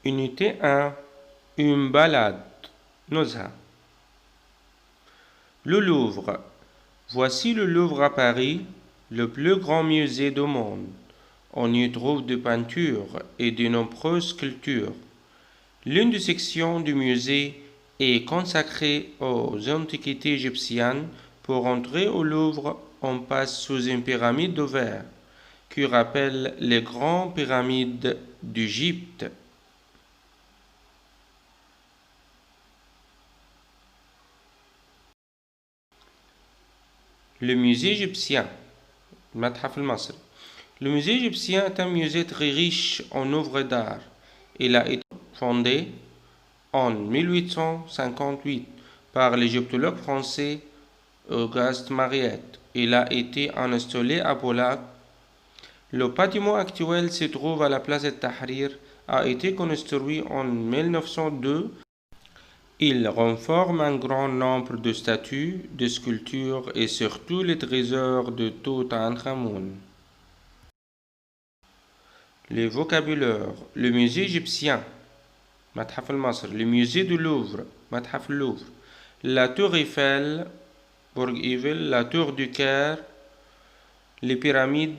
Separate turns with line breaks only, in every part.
Unité 1. Une balade. نزهة. Le Louvre. Voici le Louvre à Paris, le plus grand musée du monde. On y trouve des peintures et de nombreuses sculptures. L'une des sections du musée est consacrée aux antiquités égyptiennes. Pour entrer au Louvre, on passe sous une pyramide de verre qui rappelle les grandes pyramides d'Égypte. Le musée égyptien. المتحف المصري. Le musée égyptien est un musée très riche en œuvres d'art. Il a été fondé en 1858 par l'égyptologue français Auguste Mariette. Il a été installé à Boulaq. Le bâtiment actuel se trouve à la place de Tahrir, a été construit en 1902. Il renferme un grand nombre de statues, de sculptures et surtout les trésors de Toutankhamon. Les vocabulaires. Le musée égyptien. متحف المصري. Le musée du Louvre. متحف اللوفر. La tour Eiffel. برج إيفل. La tour du Caire. Les pyramides.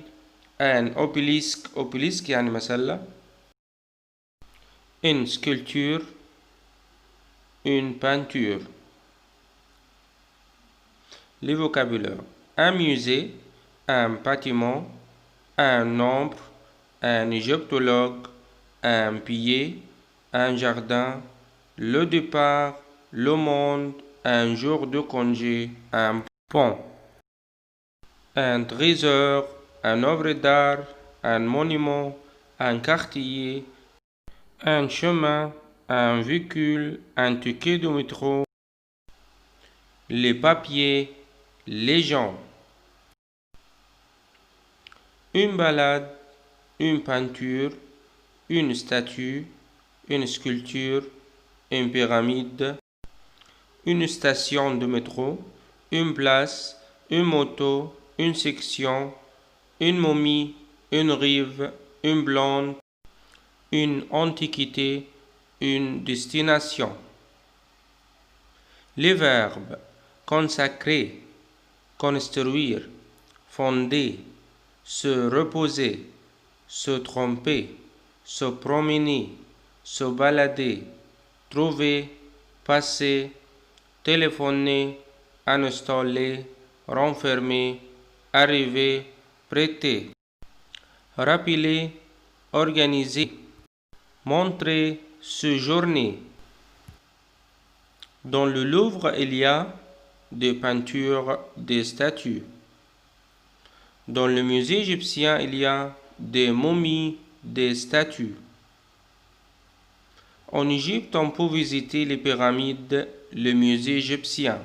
Un obélisque. obélisque يعني مسلة. Une sculpture. Une peinture. Les vocabulaires. Un musée, un bâtiment, un nombre, un égyptologue, un billet, un jardin, le départ, le monde, un jour de congé, un pont, un trésor, un œuvre d'art, un monument, un quartier, un chemin, un véhicule, un ticket de métro, les papiers, les gens. Une balade, une peinture, une statue, une sculpture, une pyramide, une station de métro, une place, une moto, une section, une momie, une rive, une blonde, une antiquité, une destination. Les verbes consacrer, construire, fonder, se reposer, se tromper, se promener, se balader, trouver, passer, téléphoner, installer, renfermer, arriver, prêter, rappeler, organiser, montrer, séjourner. Dans le Louvre, il y a des peintures, des statues. Dans le musée égyptien, il y a des momies, des statues. En Égypte, on peut visiter les pyramides, le musée égyptien.